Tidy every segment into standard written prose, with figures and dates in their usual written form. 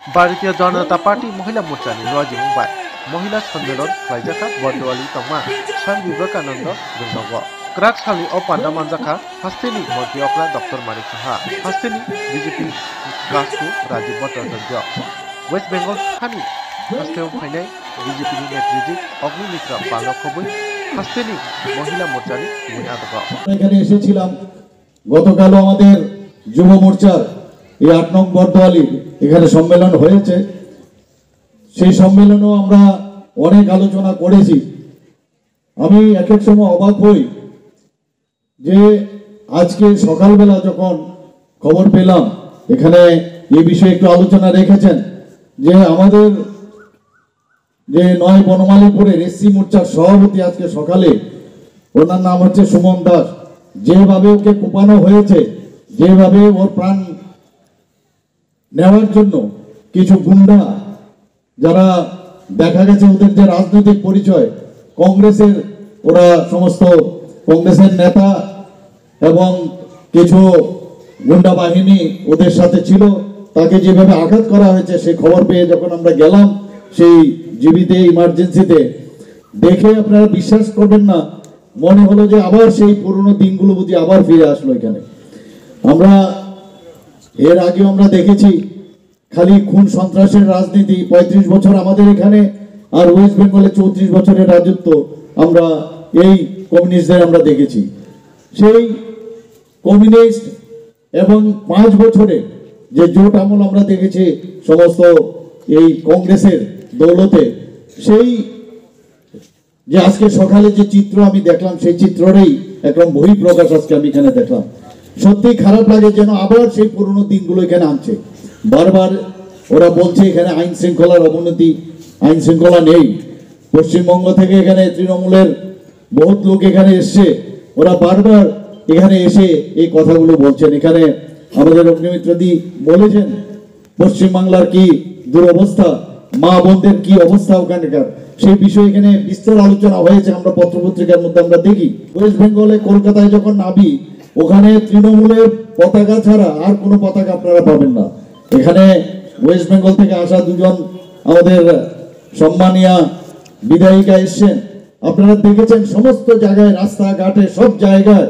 Bharatiya Janata party महिला मोर्चानि रजि मुंबाई महिला सम्मेलन खालायजाखा बर्दवाली तंमा स्वामी विवेकानंद जोंनाव क्राक सालि अ पान्डा मानजाखा हास्तेनि मंत्री अक्रा डॉक्टर मानिक साहा हास्तेनि बीजेपी गासु राजीव भट्टाचार्य वेस्ट बेंगल हानि हास्तेयाव फायनाय बीजेपी नि नेतृत्व अग्निमित्रा पालखबै हास्तेनि महिला मोर्चानि मुइ आदब এখানে এসেছিলাম গতকালও আমাদের যুব মোর্চার এই ৮ নং বর্দওয়ালি এখানে সম্মেলন হয়েছে সেই সম্মেলনেও আমরা অনেক আলোচনা করেছি আমি এক এক সময় অবাক হই যে আজকে সকালবেলা যখন খবর পেলাম এখানে এই বিষয়ে একটু আলোচনা রেখেছেন যে আমাদের যে নয় বনমালীপুরের এসসি মোর্চার সভাপতি আজকে সকালে ওনার নাম হচ্ছে সুমন দাস যেভাবে ওকে কোপানো হয়েছে যেভাবে ওর প্রাণ নেওয়ার জন্য কিছু গুন্ডা যারা দেখা গেছে ওদের যে রাজনৈতিক পরিচয় কংগ্রেসের ওরা সমস্ত কংগ্রেসের নেতা এবং কিছু গুন্ডা বাহিনী ওদের সাথে ছিল তাকে যেভাবে আঘাত করা হয়েছে সেই খবর পেয়ে যখন আমরা গেলাম সেই জীবিতে ইমার্জেন্সিতে দেখে আপনারা বিশ্বাস করবেন না মনে হলো যে আবার সেই পুরনো দিনগুলো বুঝি আবার ফিরে আসলো এখানে আমরা এর আগে আমরা দেখেছি খালি খুন সন্ত্রাসের রাজনীতি ৩৫ বছর আমাদের এখানে আর ওয়েস্ট বেঙ্গলে ৩৪ বছরের রাজত্ব আমরা এই কমিউনিস্টদের আমরা দেখেছি সেই কমিউনিস্ট এবং ৫ বছরে যে জোট আমল আমরা দেখেছি সমস্ত এই কংগ্রেসের দৌলতে সেই যে আজকে সকালে যে চিত্র আমি দেখলাম সেই চিত্রেরই একদম বহিঃপ্রকাশ আজকে আমি এখানে দেখলাম সত্যি খারাপ লাগে যেন আবার সেই পুরনো দিনগুলো এখানে আনছে বারবার ওরা বলছে এখানে আইন শৃঙ্খলার অবনতি আইন শৃঙ্খলা নেই পশ্চিমবঙ্গ থেকে এখানে তৃণমূলের বহুত লোক এখানে এসছে ওরা বারবার এখানে এসে এই কথাগুলো বলছেন এখানে আমাদের অগ্নিমিত্রদি বলেছেন পশ্চিমবাংলার কি দুরবস্থা মা বোনদের কি অবস্থা ওখানকার সেই বিষয়ে এখানে বিস্তর আলোচনা হয়েছে আমরা পত্রপত্রিকার মধ্যে আমরা দেখি ওয়েস্ট বেঙ্গলে কলকাতায় যখন নামি ওখানে তৃণমূলের পতাকা ছাড়া আর কোনো পতাকা আপনারা পাবেন না এখানে ওয়েস্ট বেঙ্গল থেকে আসা দুজন আমাদের সম্মানীয় বিধায়িকা এসছেন আপনারা দেখেছেন সমস্ত জায়গায় রাস্তাঘাটে সব জায়গায়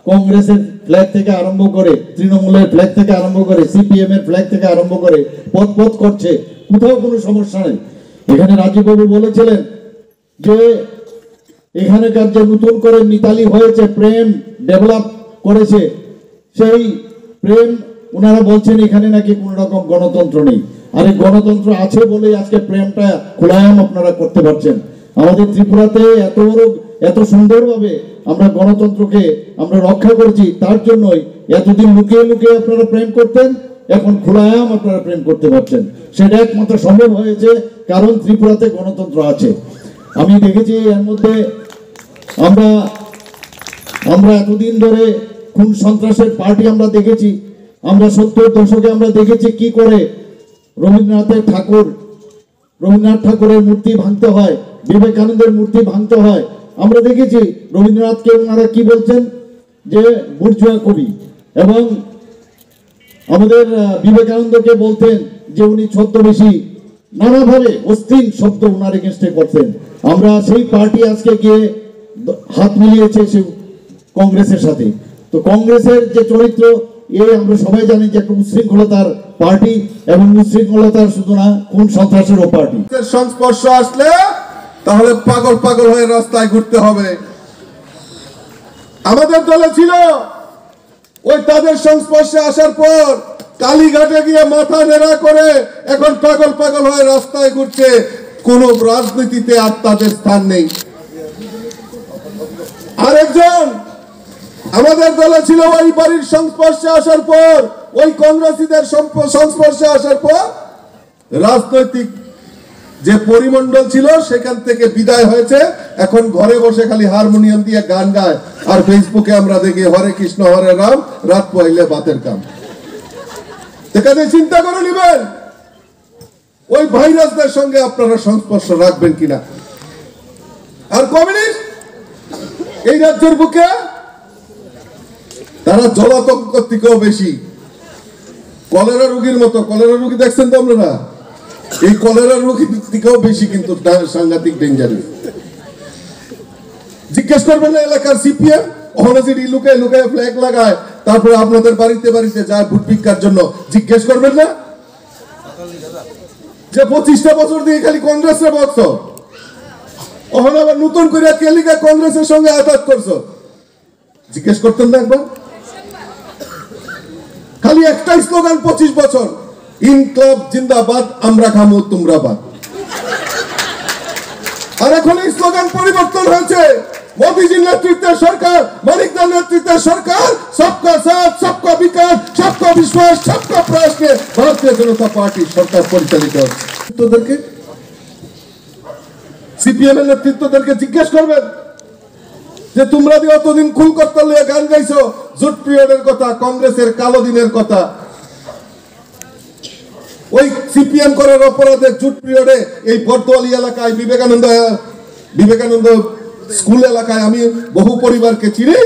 কংগ্রেসের ফ্ল্যাগ থেকে আরম্ভ করে তৃণমূলের ফ্ল্যাগ থেকে আরম্ভ করে সিপিএম এর ফ্ল্যাগ থেকে আরম্ভ করে পথ করছে কোথাও কোনো সমস্যা নেই এখানে রাজীব বাবু বলেছিলেন যে এখানকার যে নতুন করে মিতালি হয়েছে প্রেম ডেভেলপ করেছে সেই প্রেম ওনারা বলছেন এখানে নাকি কোন রকম গণতন্ত্র নেই আরে গণতন্ত্র আছে বলেই আজকে প্রেমটা খোলায়াম আপনারা করতে পারছেন আমাদের ত্রিপুরাতে এত সুন্দরভাবে আমরা গণতন্ত্রকে আমরা রক্ষা করেছি তার জন্যই এতদিন লুকিয়ে লুকিয়ে আপনারা প্রেম করতেন এখন খোলায়াম আপনারা প্রেম করতে পারছেন সেটা একমাত্র সম্ভব হয়েছে কারণ ত্রিপুরাতে গণতন্ত্র আছে আমি দেখেছি এর মধ্যে আমরা এতদিন ধরে খুন সন্ত্রাসের পার্টি আমরা দেখেছি আমরা ৭০ দশকে আমরা দেখেছি কি করে রবীন্দ্রনাথ ঠাকুরের মূর্তি ভাঙতে হয় বিবেকানন্দের মূর্তি ভাঙতে হয় আমরা দেখেছি রবীন্দ্রনাথকে ওনারা কি বলছেন যে বুর্জোয়া কবি এবং আমাদের বিবেকানন্দকে বলতেন যে উনি ছদ্মবেশী নানাভাবে অস্থির শব্দ ওনার এগেনস্টে করতেন আমরা সেই পার্টি আজকে গিয়ে হাত মিলিয়েছে সে কংগ্রেসের সাথে তো কংগ্রেসের যে চরিত্র আমরা সবাই জানি যে একটা উচ্ছৃঙ্খলতার পার্টি এবং উচ্ছৃঙ্খলতার শুধু না কোন সন্ত্রাসেরও পার্টি সংস্পর্শ আসলে তাহলে পাগল হয়ে রাস্তায় ঘুরতে হবে আমাদের দলে ছিল ওই তাদের সংস্পর্শে আসার পর কালীঘাটে গিয়ে মাথা নেড়া করে এখন পাগল হয়ে রাস্তায় ঘুরছে কোন রাজনীতিতে আর তাদের স্থান নেই আরেকজন আমাদের দলে ছিল ওই বাড়ির সংস্পর্শে আসার পর ওই কংগ্রেসীদের সংস্পর্শে আসার পর রাজনৈতিক যে পরিমণ্ডল ছিল সেখান থেকে বিদায় হয়েছে এখন ঘরে বসে খালি হারমোনিয়াম দিয়ে গান গায় আর ফেসবুকে আমরা দেখি হরে কৃষ্ণ হরে রাম রাত পহিলে বাতের কাম এখানে চিন্তা করে নেবেন ওই ভাইরাসদের সঙ্গে আপনারা সংস্পর্শ রাখবেন কিনা আর কমিউনিস্ট এই রাজ্যের বুকে তারা জলাতঙ্ক থেকেও বেশি কলেরা রোগীর মতো। কলেরা রোগী দেখছেন তো আপনারা? এই কলেরা রোগীর থেকেও বেশি কিন্তু সাংঘাতিক ডেঞ্জারাস। জিজ্ঞেস করবেন না এলাকার সিপিএম অনজিডি লুকায় লুকায় ফ্ল্যাগ লাগায়, তারপরে আপনাদের বাড়িতে বাড়িতে যায় ভোট ভিক্ষার জন্য। জিজ্ঞেস করবেন না যে 25টা বছর দিয়ে খালি কংগ্রেসের বক্স, ওখানে আবার নতুন করে কেলিকা কংগ্রেসের সঙ্গে আঘাত করছো? জিজ্ঞেস করতেন না একবার? খালি একটাই স্লোগান 25 বছর, ইনকলাব জিন্দাবাদ, আমরা খামু তোমরা বাদ। আর এখন এই স্লোগান পরিবর্তন হয়েছে। মোদীজির নেতৃত্বের সরকার, মানিকদার নেতৃত্বের সরকার সবকা সাথ, সবকা বিকাশ, সবকা বিশ্বাস, সবকা প্রয়াস নিয়ে ভারতীয় জনতা পার্টি সরকার পরিচালিত হচ্ছে। তোদেরকে সিপিএম এর নেতৃত্বদেরকে জিজ্ঞেস করবেন যে তোমরা দিয়ে অতদিন খুন করতে লিয়ে গান গাইছো জুট পিরিয়ডের কথা, কংগ্রেসের কালো দিনের কথা। ওই সিপিএম করার অপরাধে জুট পিরিয়ডে এই বর্দোয়ালি এলাকায় বিবেকানন্দ স্কুল এলাকায় আমি বহু পরিবারকে চিনি।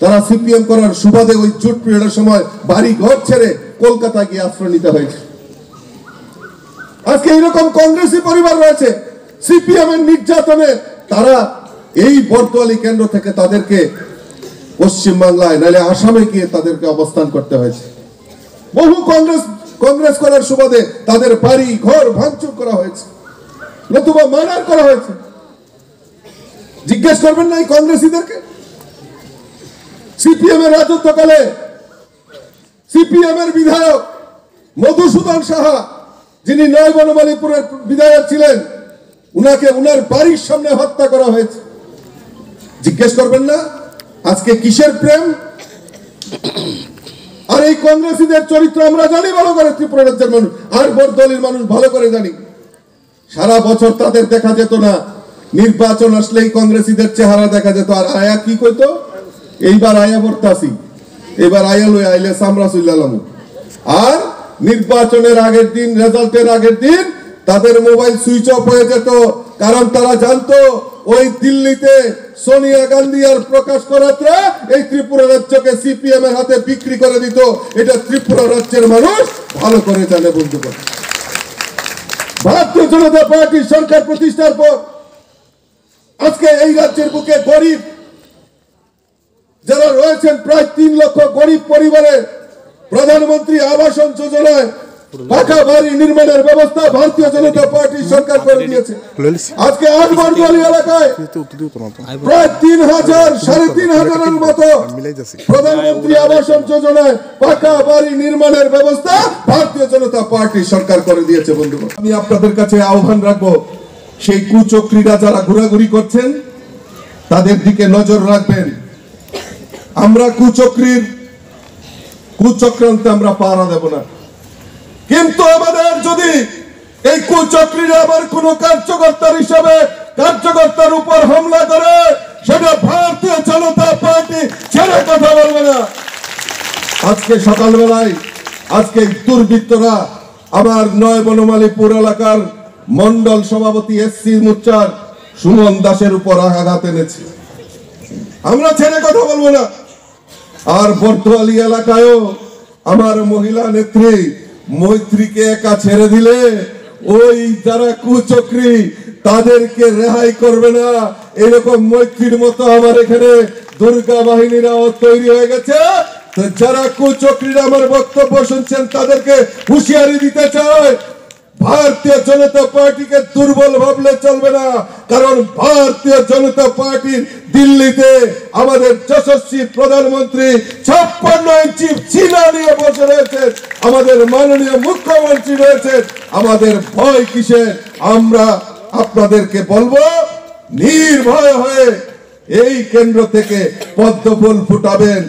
তারা সিপিএম করার সুবাদে ওই জুট পিরিয়ডের সময় বাড়ি ঘর ছেড়ে কলকাতা গিয়ে আশ্রয় নিতে হয়েছে। আজকে এইরকম কংগ্রেসি পরিবার রয়েছে, সিপিএম এর নির্যাতনে তারা এই বর্দোয়ালি কেন্দ্র থেকে তাদেরকে পশ্চিম বাংলায় নাহলে আসামে গিয়ে তাদেরকে অবস্থান করতে হয়েছে। বহু কংগ্রেস করার সুবাদে তাদের বাড়ি ঘর ভাঙচুর করা হয়েছে, নতুবা মার্ডার করা হয়েছে। জিজ্ঞেস করবেন না এই কংগ্রেসীদেরকে? সিপিএম এর রাজত্বকালে সিপিএম এর বিধায়ক মধুসূদন সাহা, যিনি নয় বনমালীপুরের বিধায়ক ছিলেন, উনাকে উনার বাড়ির সামনে হত্যা করা হয়েছে। জিজ্ঞেস করবেন না আজকে কিসের প্রেম? আর এই কংগ্রেসীদের চরিত্র আমরা জানি ভালো করে, ত্রিপুরা রাজ্যের মানুষ আর বর্দলির মানুষ ভালো করে জানি। সারা বছর তাদের দেখা যেত না, নির্বাচন আসলেই কংগ্রেসীদের চেহারা দেখা যেত। আর আয়া কি কইতো, এইবার আয়া বর্তাসি, এবার আয়া লই আইলে সামরা চুইলালাম। আর নির্বাচনের আগের দিন, রেজাল্টের আগের দিন তাদের মোবাইল সুইচ অফ হয়ে যেত, কারণ তারা জানতো ওই দিল্লিতে সোনিয়া গান্ধী আর প্রকাশ করাত্রা এই ত্রিপুরা রাজ্যকে সিপিএম এর হাতে বিক্রি করে দিত। এটা ত্রিপুরা রাজ্যের মানুষ ভালো করে জানে বন্ধুগণ। ভারতীয় জনতা পার্টির সরকার প্রতিষ্ঠার পর আজকে এই রাজ্যের বুকে গরিব যারা রয়েছেন প্রায় 3 লক্ষ গরিব পরিবারের প্রধানমন্ত্রী আবাস যোজনায় পাকা বাড়ি নির্মাণের ব্যবস্থা ভারতীয় জনতা পার্টির সরকার করে দিয়েছে। আজকে বর্দোয়ালি এলাকায় প্রায় 3,000-3,500 মতো প্রধানমন্ত্রী আবাস যোজনায় পাকা বাড়ি নির্মাণের ব্যবস্থা ভারতীয় জনতা পার্টির সরকার করে দিয়েছে। বন্ধুগণ, আমি আপনাদের কাছে আহ্বান রাখবো, সেই কুচক্রীরা যারা ঘোরাঘুরি করছেন তাদের দিকে নজর রাখবেন। আমরা কুচক্রান্তে আমরা পাড়া দেব না, কিন্তু আমাদের যদি এই কুচক্রীরা আবার কোন কার্যকর্তার হিসাবে কার্যকর্তার উপর হামলা করে, সেটা ভারতীয় জনতা পার্টি ছেড়ে কথা বলবে না। আজকে সকালবেলায় আজকে দুর্বৃত্তরা আমার নয় বনমালীপুর এলাকার মন্ডল সভাপতি এসসি মোর্চার সুমন দাসের উপর আঘাত এনেছে। আমরা ছেড়ে কথা বলবো না। আর বর্দোয়ালি এলাকায়ও আমার মহিলা নেত্রী মৈত্রীকে একা ছেড়ে দিলে ওই যারা কুচক্রী তাদেরকে রেহাই করবে না। এরকম মৈত্রীর মতো আমার এখানে দুর্গা বাহিনীরাও তৈরি হয়ে গেছে। তো যারা কুচক্রীরা আমার বক্তব্য শুনছেন তাদেরকে হুঁশিয়ারি দিতে চায়, ভারতীয় জনতা পার্টিকে দুর্বল ভাবলে চলবে না। কারণ ভারতীয় জনতা পার্টির দিল্লিতে আমাদের যশস্বী প্রধানমন্ত্রী 56 ইঞ্চি চীনা নিয়ে বসে রয়েছেন, আমাদের মাননীয় মুখ্যমন্ত্রী রয়েছেন। আমাদের ভয় কিসের? আমরা আপনাদেরকে বলবো, নির্ভয় হয়ে এই কেন্দ্র থেকে পদ্ম ফুল ফুটাবেন।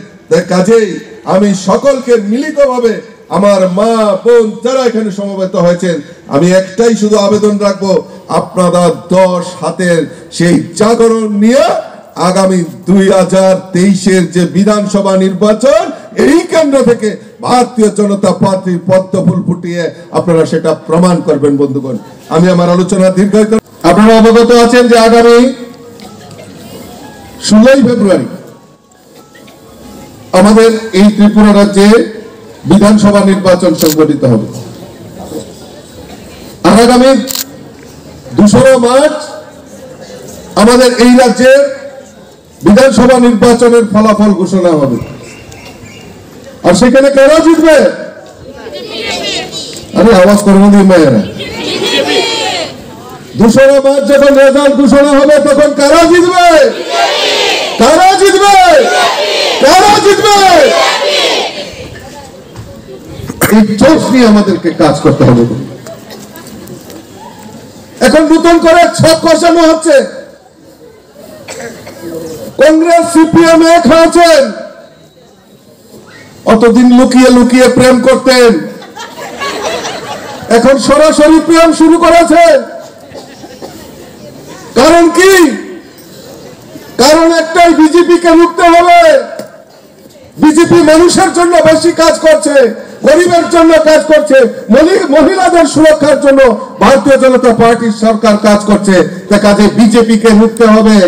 কাজেই আমি সকলকে মিলিতভাবে, আমার মা বোন যারা এখানে সমবেত হয়েছেন, আমি একটাই শুধু আবেদন রাখবো, আপনারা 10 হাতের সেই জাগরণ নিয়ে আগামী 2023-এর যে বিধানসভা নির্বাচন, এই কেন্দ্র থেকে ভারতীয় জনতা পার্টির পদ্ম ফুল ফুটিয়ে আপনারা সেটা প্রমাণ করবেন। বন্ধুগণ, আমি আমার আলোচনা দীর্ঘায়িত, আপনারা অবগত আছেন যে আগামী 16 ফেব্রুয়ারি আমাদের এই ত্রিপুরা রাজ্যে বিধানসভা নির্বাচন সংগঠিত হবে। আর আগামী 2 মার্চ আমাদের এই রাজ্যের বিধানসভা নির্বাচনের ফলাফল ঘোষণা হবে। আর সেখানে কারা জিতবে? আরে আওয়াজ করবেন মেয়েরা। 2 মার্চ যখন রেজাল্ট ঘোষণা হবে তখন কারা জিতবে? কারা জিতবে? কারা জিতবে? এই জোশ নিয়ে আমাদেরকে কাজ করতে হবে। এখন নতুন করে ছক কষানো হচ্ছে। কংগ্রেস সিপিএম এক হয়েছেন, অতদিন লুকিয়ে লুকিয়ে প্রেম করতেন, এখন সরাসরি প্রেম শুরু করেছে। কারণ কি? কারণ একটাই, বিজেপিকে রুখতে হবে। বিজেপি মানুষের জন্য বেশি কাজ করছে, গরিবের জন্য কাজ করছে, মহিলাদের সুরক্ষার জন্য ভারতীয় জনতা পার্টির সরকার কাজ করছে। তা কাজে বিজেপিকে রুখতে হবে।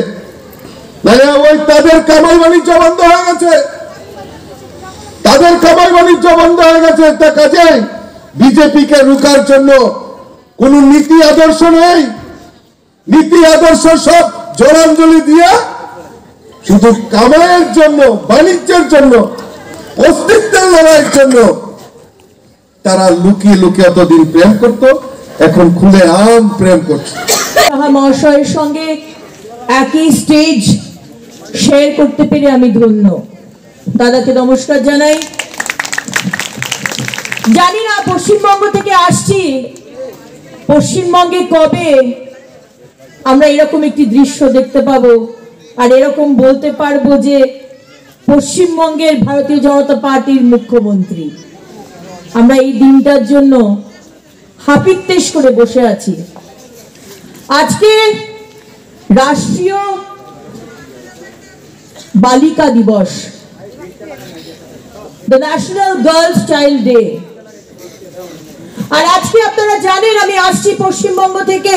ওই তাদের কামাই বাণিজ্য বন্ধ হয়ে গেছে, তাদের কামাই বাণিজ্য বন্ধ হয়ে গেছে। তা কাজে বিজেপিকে রুখার জন্য কোন নীতি আদর্শ নেই। নীতি আদর্শ সব জলাঞ্জলি দিয়ে শুধু কামাইয়ের জন্য, বাণিজ্যের জন্য, অস্তিত্বের লড়াইয়ের জন্য তারা লুকিয়ে লুকিয়ে এতদিন প্রেম করত, এখন খুলে আম প্রেম করছে। মহাশয়ের সঙ্গে একই স্টেজ শেয়ার করতে পেরে আমি ধন্য। দাদাকে নমস্কার জানাই। জানি না পশ্চিমবঙ্গ থেকে আসছি, পশ্চিমবঙ্গে কবে আমরা এরকম একটি দৃশ্য দেখতে পাবো আর এরকম বলতে পারবো যে পশ্চিমবঙ্গের ভারতীয় জনতা পার্টির মুখ্যমন্ত্রী। আমরা এই দিনটার জন্য হাপিত্তেশ করে বসে আছি। আজকে রাষ্ট্রীয় বালিকা দিবস, the national girls child day. আর আজকে আপনারা জানেন আমি আসছি পশ্চিমবঙ্গ থেকে,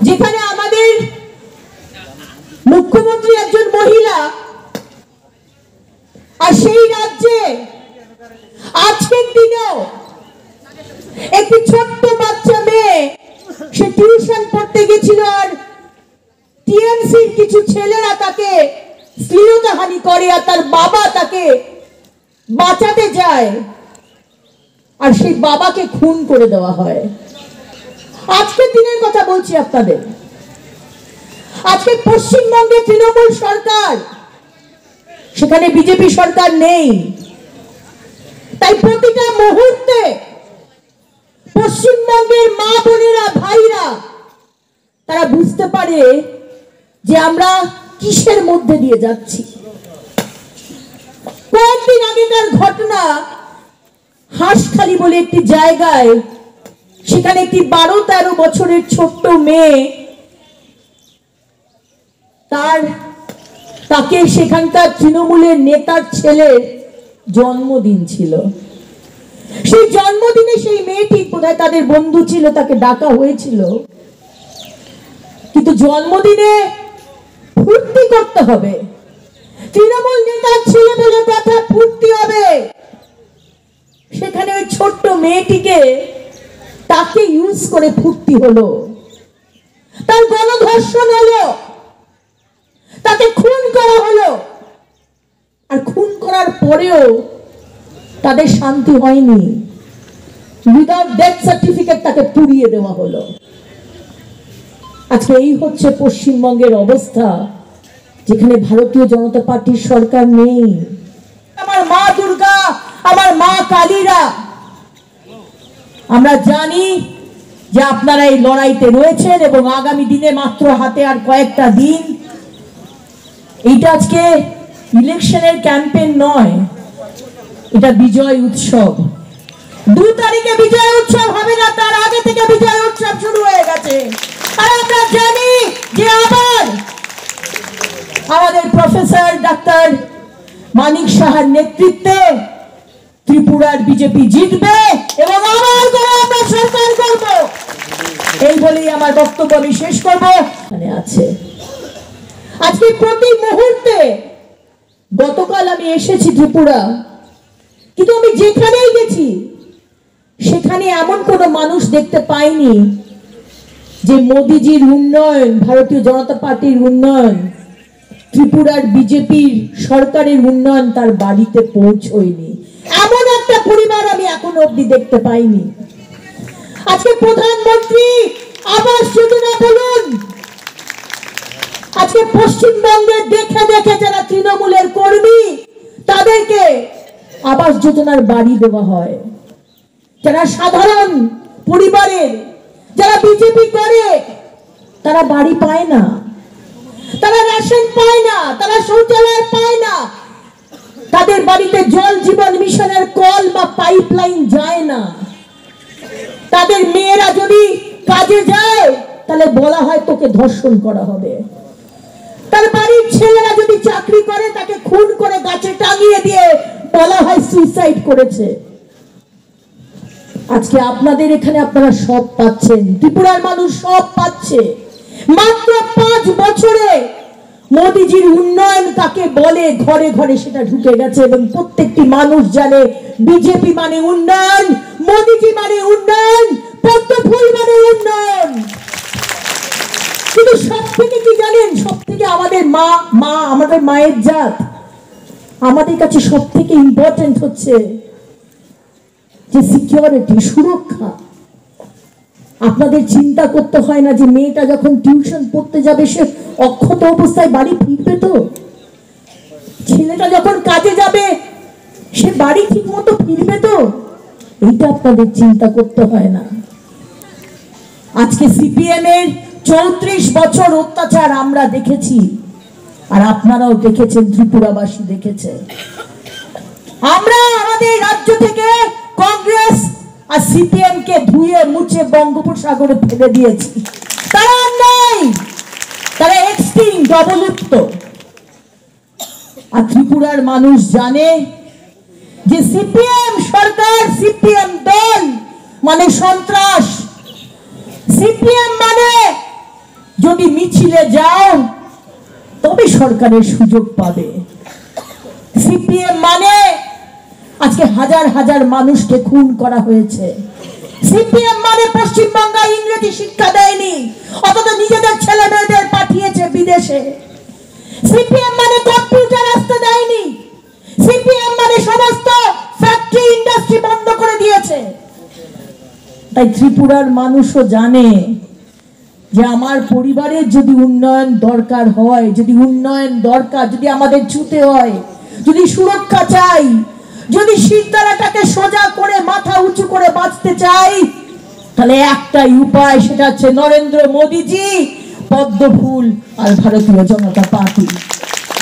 যেখানে আমাদের মুখ্যমন্ত্রী একজন মহিলা। আর সেই রাজ্যে আজকের দিনেও একটি ছোট্ট বাচ্চা মেয়ে, সে টিউশন পড়তে গেছিল আর টিএমসির কিছু ছেলেরা তাকে শ্লীলতাহানি করে আর তার বাবা তাকে বাঁচাতে যায় আর সেই বাবাকে খুন করে দেওয়া হয়। আজকের দিনের কথা বলছি আপনাদের। আজকে পশ্চিমবঙ্গে তৃণমূল সরকার, সেখানে বিজেপি সরকার নেই। তাই প্রতিটা মুহূর্তে পশ্চিমবঙ্গের মা বোনেরা, ভাইরা তারা বুঝতে পারে যে আমরা কিসের মধ্যে দিয়ে যাচ্ছি। কয়েকদিন আগেকার ঘটনা, হাঁসখালি বলে একটি জায়গায়, সেখানে একটি 12-13 বছরের ছোট্ট মেয়ে, তাকে সেখানকার তৃণমূলের নেতার ছেলের জন্মদিন ছিল। সেই জন্মদিনে সেই মেয়েটি কোথায় তাদের বন্ধু ছিল, তাকে ডাকা হয়েছিল। কিন্তু জন্মদিনে ফুর্তি করতে হবে, তৃণমূল নেতার ছেলে বলে কথা, ফুর্তি হবে। সেখানে ওই ছোট্ট মেয়েটিকে তাকে ইউজ করে ফুর্তি হলো, তার গণধর্ষণ হলো, তাকে খুন করা হলো। আর খুন করার পরেও তাদের শান্তি হয়নি, উইদাউট ডেথ সার্টিফিকেট তাকে পুড়িয়ে দেওয়া হলো। আজকে এই হচ্ছে পশ্চিমবঙ্গের অবস্থা, যেখানে ভারতীয় জনতা পার্টির সরকার নেই। আমার মা দুর্গা, আমার মা কালীরা, আমরা জানি যে আপনারা এই লড়াইতে রয়েছেন এবং আগামী দিনে মাত্র হাতে আর কয়েকটা দিন। এইটা আজকে ইলেকশনের ক্যাম্পেইন নয়, এটা বিজয় উৎসব। 2 তারিখে বিজয় উৎসব হবে না, তার আগে থেকে বিজয় উৎসব শুরু হয়ে গেছে। আর আমরা জানি যে আবার আমাদের প্রফেসর ডাক্তার মানিক সাহার নেতৃত্বে ত্রিপুরার বিজেপি জিতবে এবং আবার করে আমরা সরকার করব। এই বলেই আমার বক্তব্য আমি শেষ করব। মানে আছে আজকে প্রতি মুহূর্তে, গতকাল আমি এসেছি ত্রিপুরা, কিন্তু আমি যেখানেই গেছি সেখানে এমন কোনো মানুষ দেখতে পাইনি যে মোদিজির উন্নয়ন, ভারতীয় জনতা পার্টির উন্নয়ন, ত্রিপুরার বিজেপির সরকারের উন্নয়ন তার বাড়িতে পৌঁছয়নি। এমন একটা পরিবার আমি এখনো অব্দি দেখতে পাইনি। আজকে প্রধানমন্ত্রী আবাস যোজনা বলুন, আজকে পশ্চিমবঙ্গে দেখে দেখে যারা তৃণমূলের কর্মী তাদেরকে আবাস যোজনার বাড়ি দেওয়া হয়। যারা সাধারণ পরিবারের, যারা বিজেপি করে, তারা বাড়ি পায় না, তারা রেশন পায় না, তারা শৌচালয় পায় না, তাদের বাড়িতে জল জীবন মিশনের কল বা পাইপলাইন যায় না। তাদের মেয়েরা যদি কাজে যায় তাহলে বলা হয় তোকে ধর্ষণ করা হবে। তার বাড়ির ছেলেরা যদি চাকরি করে তাকে খুন করে গাছে টাঙিয়ে দিয়ে বলা হয় সুইসাইড করেছে। আজকে আপনাদের এখানে আপনারা সব পাচ্ছেন, ত্রিপুরার মানুষ সব পাচ্ছে। মাত্র 5 বছরে মোদিজির উন্নয়ন কাকে বলে ঘরে ঘরে সেটা ঢুকে গেছে এবং প্রত্যেকটি মানুষ জানে বিজেপি মানে উন্নয়ন, মোদিজি মানে উন্নয়ন, পদ্মফুল মানে উন্নয়ন। কিন্তু সব থেকে কি জানেন, সব থেকে আমাদের আমাদের মায়ের জাত, আমাদের কাছে সব থেকে ইম্পর্টেন্ট হচ্ছে যে সিকিউরিটি, সুরক্ষা। আপনাদের চিন্তা করতে হয় না যে মেয়েটা যখন টিউশন পড়তে যাবে সে অক্ষত অবস্থায় বাড়ি ফিরবে তো? ছেলেটা যখন কাজে যাবে সে বাড়ি ঠিক মতো ফিরবে তো? এইটা আপনাদের চিন্তা করতে হয় না। আজকে সিপিএম এর 34 বছর অত্যাচার আমরা দেখেছি, আর আপনারাও দেখেছেন, ত্রিপুরাবাসী দেখেছে। আমরা আমাদের রাজ্য থেকে কংগ্রেস আর সিপিএম কে ধুয়ে মুছে বঙ্গোপসাগরে ফেলে দিয়েছি। তারা নাই, তারা এক্সটিংক্ট, অবলুপ্ত। আর ত্রিপুরার মানুষ জানে যে সিপিএম সরকার, সিপিএম দল মানে সন্ত্রাস। সিপিএম মানে যদি মিছিলে যাও তবে সরকারের সুযোগ পাবে। সিপিএম মানে আজকে হাজার হাজার মানুষকে খুন করা হয়েছে। সিপিএম মানে পশ্চিমবঙ্গে ইংরেজি শিক্ষা দেয়নি, অথচ নিজেদের ছেলে মেয়েদের পাঠিয়েছে বিদেশে। সিপিএম মানে কম্পিউটার আসতে দেয়নি। সিপিএম মানে সমস্ত ফ্যাক্টরি ইন্ডাস্ট্রি বন্ধ করে দিয়েছে। তাই ত্রিপুরার মানুষও জানে যে আমার পরিবারের যদি উন্নয়ন দরকার হয়, যদি আমাদের ছুতে হয়, যদি সুরক্ষা চাই, যদি শিরদাঁড়াটাকে সোজা করে মাথা উঁচু করে বাঁচতে চাই, তাহলে একটাই উপায়, সেটা হচ্ছে নরেন্দ্র মোদীজি, পদ্মফুল আর ভারতীয় জনতা পার্টি।